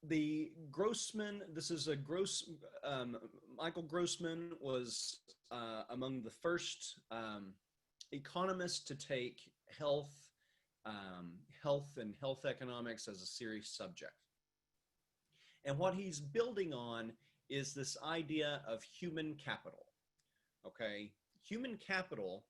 the Grossman, this is a Michael Grossman was among the first economists to take health and health economics as a serious subject. And what he's building on is this idea of human capital. Okay, human capital,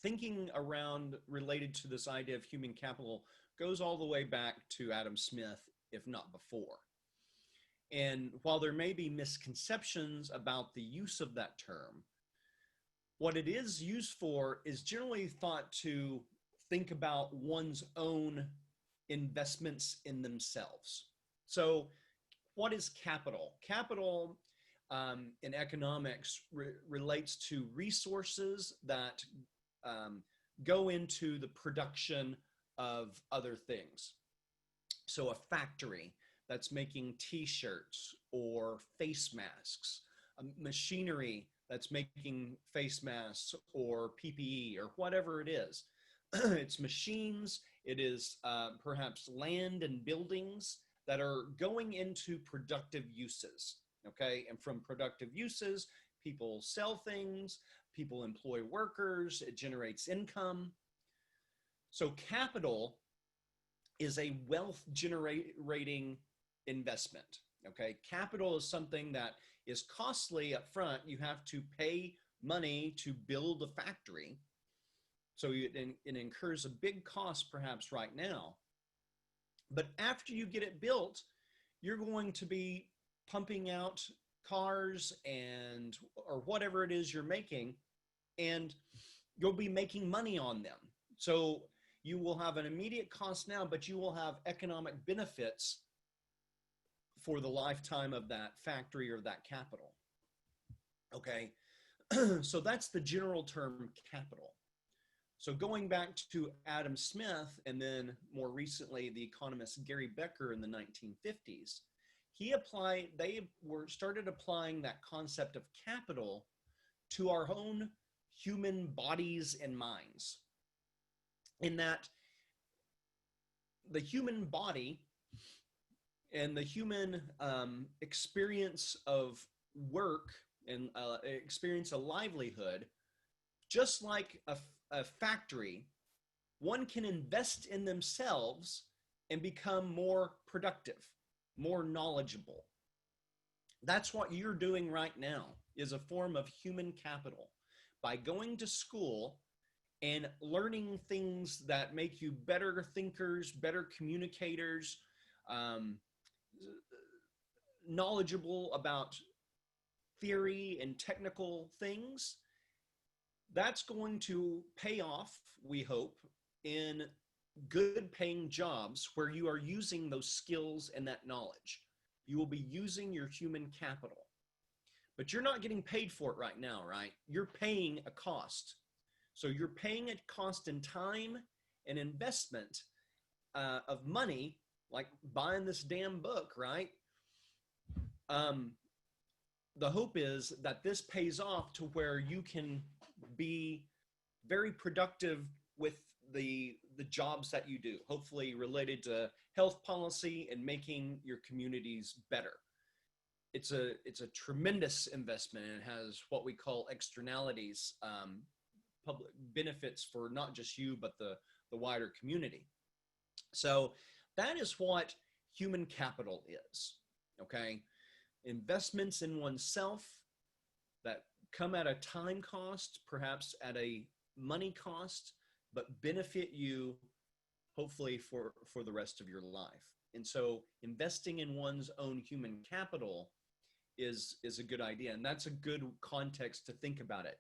thinking around related to this idea of human capital goes all the way back to Adam Smith, if not before. And while there may be misconceptions about the use of that term, what it is used for is generally thought to think about one's own investments in themselves. So what is capital? Capital in economics relates to resources that go into the production of other things. So a factory that's making t-shirts or face masks, machinery that's making face masks or PPE or whatever it is. It's machines, it is perhaps land and buildings that are going into productive uses, okay? And from productive uses, people sell things, people employ workers, it generates income. So capital is a wealth generating investment, okay? Capital is something that is costly up front. You have to pay money to build a factory. So it incurs a big cost perhaps right now. But after you get it built, you're going to be pumping out cars and or whatever it is you're making, and you'll be making money on them. So you will have an immediate cost now, but you will have economic benefits for the lifetime of that factory or that capital. Okay, so that's the general term capital. So going back to Adam Smith and then more recently the economist Gary Becker in the 1950s, they started applying that concept of capital to our own human bodies and minds. In that the human body and the human experience of work and experience a livelihood, just like a factory, one can invest in themselves and become more productive, more knowledgeable. That's what you're doing right now, is a form of human capital. By going to school and learning things that make you better thinkers, better communicators, knowledgeable about theory and technical things, that's going to pay off, we hope, in good paying jobs where you are using those skills and that knowledge. You will be using your human capital. But you're not getting paid for it right now, right? You're paying a cost. So you're paying a cost in time and investment of money, like buying this damn book, right? The hope is that this pays off to where you can be very productive with the jobs that you do, hopefully related to health policy and making your communities better. It's a tremendous investment, and it has what we call externalities, public benefits for not just you, but the wider community. So that is what human capital is, okay? Investments in oneself that come at a time cost, perhaps at a money cost, but benefit you hopefully for the rest of your life. And so investing in one's own human capital is a good idea. And that's a good context to think about it.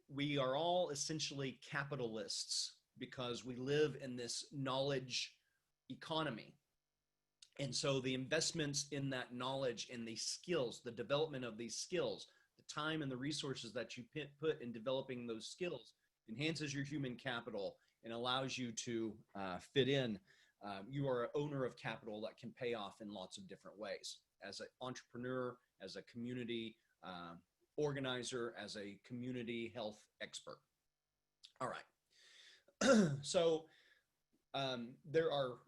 We are all essentially capitalists because we live in this knowledge economy. And so the investments in that knowledge and these skills, the development of these skills, the time and the resources that you put in developing those skills enhances your human capital and allows you to fit in. You are an owner of capital that can pay off in lots of different ways. As an entrepreneur, as a community organizer, as a community health expert. All right. So there are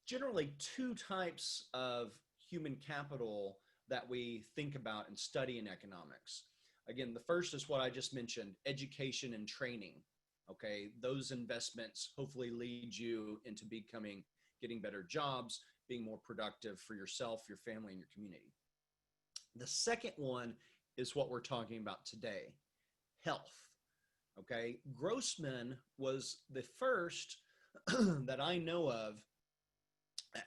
generally two types of human capital that we think about and study in economics. Again, the first is what I just mentioned, education and training. Okay, those investments hopefully lead you into getting better jobs, being more productive for yourself, your family, and your community. The second one is what we're talking about today, health. Okay, Grossman was the first that I know of.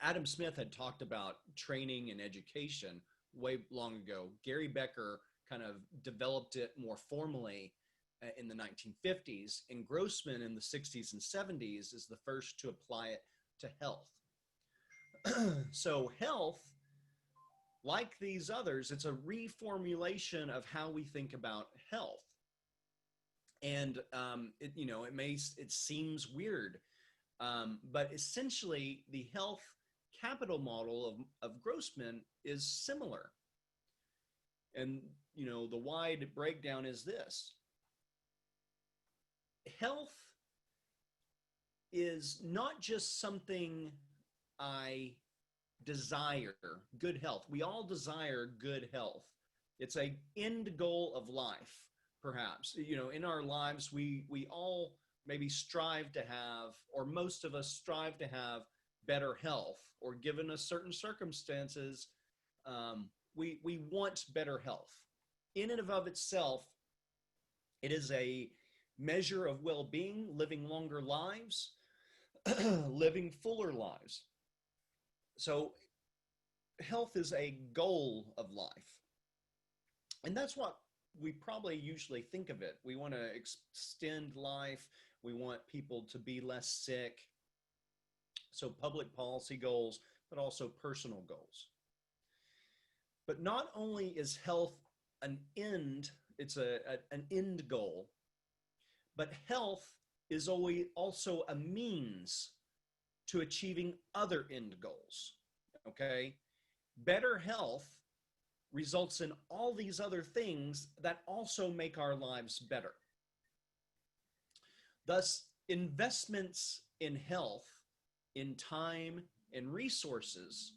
Adam Smith had talked about training and education way long ago. Gary Becker kind of developed it more formally in the 1950s, and Grossman in the 60s and 70s is the first to apply it to health. So health, like these others, it's a reformulation of how we think about health. And it seems weird, but essentially the health capital model of Grossman is similar. And the wide breakdown is this: health is not just something I desire, good health. We all desire good health. It's an end goal of life, perhaps. In our lives, we all maybe strive to have, or most of us strive to have, better health, or given us certain circumstances, we want better health. In and of itself, it is a measure of well-being, living longer lives, living fuller lives. So health is a goal of life. And that's what we probably usually think of it. We want to extend life. We want people to be less sick. So public policy goals, but also personal goals. But not only is health an end, it's an end goal, but health is always also a means to achieving other end goals. Okay? Better health results in all these other things that also make our lives better. Thus, investments in health, in time and resources,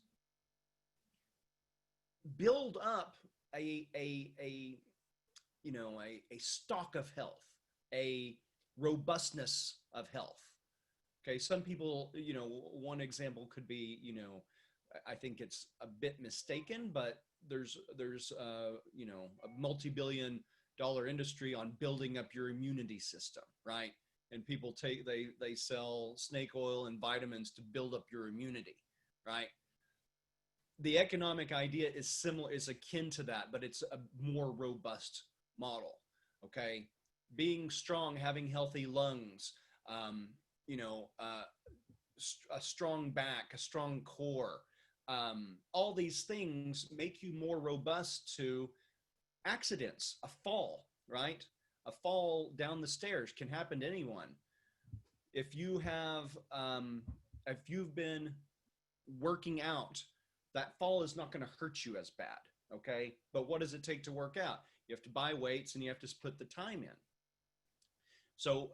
build up a stock of health, a robustness of health. Okay, some people, one example could be, I think it's a bit mistaken, but there's a multi-billion-dollar industry on building up your immunity system, right? And people they sell snake oil and vitamins to build up your immunity, right? The economic idea is similar, is akin to that, but it's a more robust model. Okay, being strong, having healthy lungs, a strong back, a strong core. All these things make you more robust to accidents, a fall, right? A fall down the stairs can happen to anyone. If you've been working out, that fall is not going to hurt you as bad, okay? But what does it take to work out? You have to buy weights and you have to put the time in. So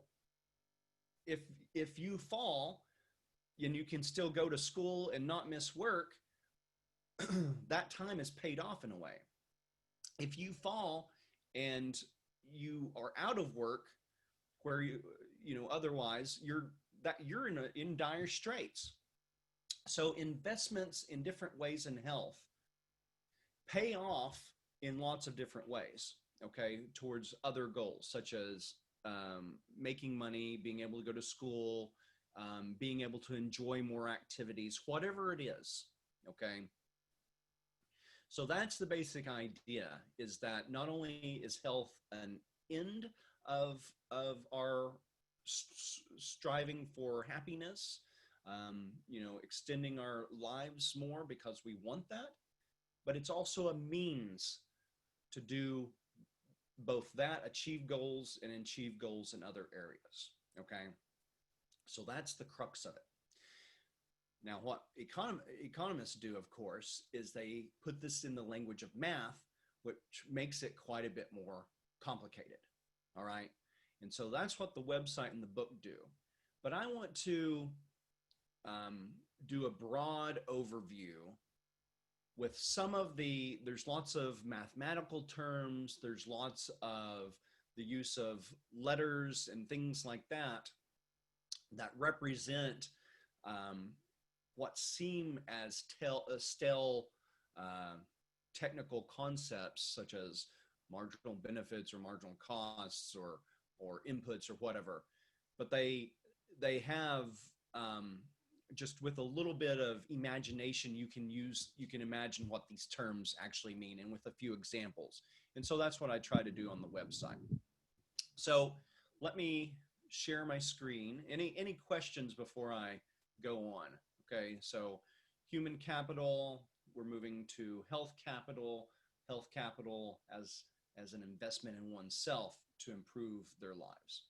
if you fall and you can still go to school and not miss work, that time is paid off in a way. If you fall and you are out of work where otherwise you're in dire straits. So investments in different ways in health pay off in lots of different ways, okay, towards other goals, such as making money, being able to go to school, being able to enjoy more activities, whatever it is, okay? So that's the basic idea, is that not only is health an end of our striving for happiness, extending our lives more because we want that, but it's also a means to do both that, achieve goals, and achieve goals in other areas, okay? So that's the crux of it. Now, what economists do, of course, is they put this in the language of math, which makes it quite a bit more complicated, all right? And so that's what the website and the book do. But I want to do a broad overview with some of there's lots of mathematical terms, there's lots of the use of letters and things like that that represent um, what seem as stale uh, technical concepts such as marginal benefits or marginal costs or inputs or whatever, but they have just with a little bit of imagination, you can imagine what these terms actually mean, and with a few examples. And so that's what I try to do on the website. So let me share my screen. Any questions before I go on? Okay, so human capital, we're moving to health capital as an investment in oneself to improve their lives.